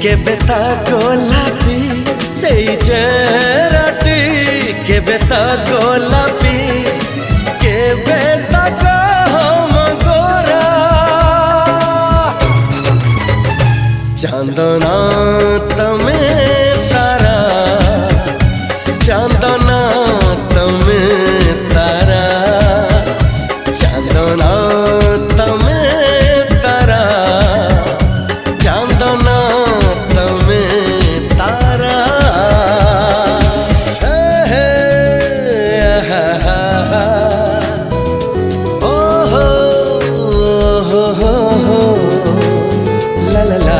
केबे ता गोलापी सेई चेहराटी केबे ता गोलापी केबे ता हम गोरा चांदना तमे तारा चांदना तमे तारा चांदना तमे तारा चांदना तमे तारा ओ हो ला ला ला